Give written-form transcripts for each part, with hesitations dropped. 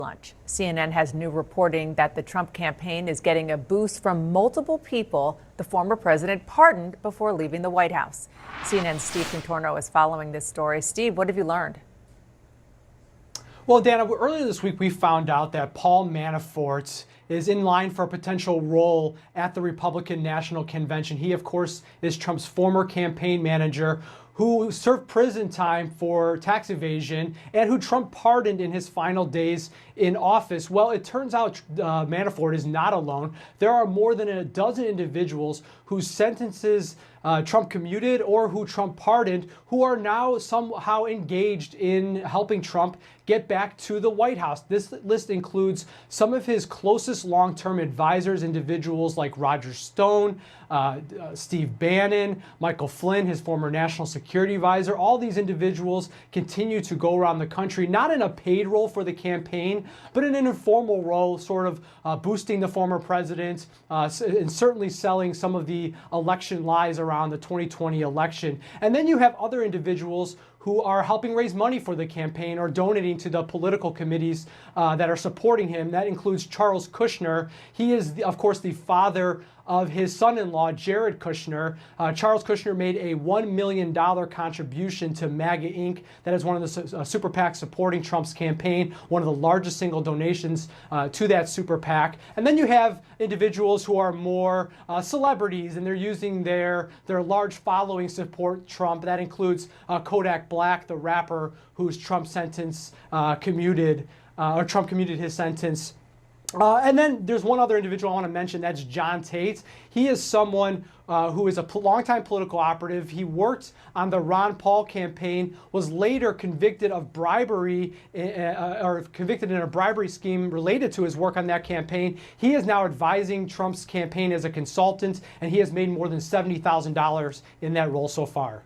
Lunch. CNN has new reporting that the Trump campaign is getting a boost from multiple people the former president pardoned before leaving the White House. CNN's Steve Contorno is following this story. Steve, what have you learned? Well, Dana, earlier this week we found out that Paul Manafort is in line for a potential role at the Republican National Convention. He, of course, is Trump's former campaign manager who served prison time for tax evasion and who Trump pardoned in his final days in office. Well, it turns out Manafort is not alone. There are more than a dozen individuals whose sentences Trump commuted or who Trump pardoned who are now somehow engaged in helping Trump get back to the White House. This list includes some of his closest long-term advisors, individuals like Roger Stone, Steve Bannon, Michael Flynn, his former national security advisor. All these individuals continue to go around the country, not in a paid role for the campaign, but in an informal role, sort of boosting the former president and certainly selling some of the election lies around the 2020 election. And then you have other individuals who are helping raise money for the campaign or donating to the political committees that are supporting him. That includes Charles Kushner. He is, of course, the father of his son-in-law, Jared Kushner. Charles Kushner made a $1 million contribution to MAGA Inc. That is one of the super PACs supporting Trump's campaign, one of the largest single donations to that super PAC. And then you have individuals who are more celebrities, and they're using their large following to support Trump. That includes Kodak Black, the rapper whose Trump sentence commuted, or Trump commuted his sentence. And then there's one other individual I want to mention, that's John Tate. He is someone who is a longtime political operative. He worked on the Ron Paul campaign, was later convicted of bribery, or convicted in a bribery scheme related to his work on that campaign. He is now advising Trump's campaign as a consultant, and he has made more than $70,000 in that role so far.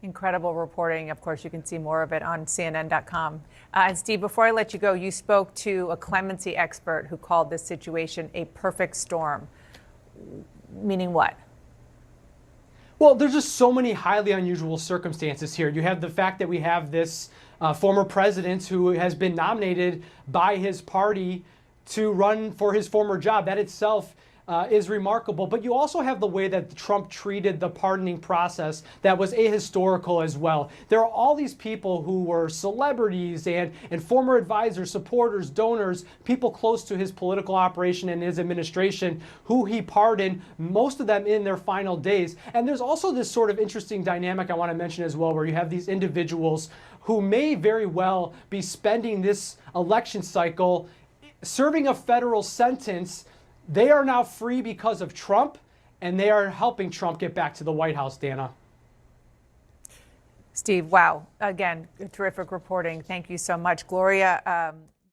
Incredible reporting. Of course, you can see more of it on CNN.com. And Steve, before I let you go, you spoke to a clemency expert who called this situation a perfect storm. Meaning what? Well, there's just so many highly unusual circumstances here. You have the fact that we have this former president who has been nominated by his party to run for his former job. That itself is remarkable. But you also have the way that Trump treated the pardoning process that was ahistorical as well. There are all these people who were celebrities and former advisors, supporters, donors, people close to his political operation and his administration who he pardoned, most of them in their final days. And there's also this sort of interesting dynamic I want to mention as well, where you have these individuals who may very well be spending this election cycle serving a federal sentence. They are now free because of Trump, and they are helping Trump get back to the White House, Dana. Steve, wow. Again, terrific reporting. Thank you so much. Gloria,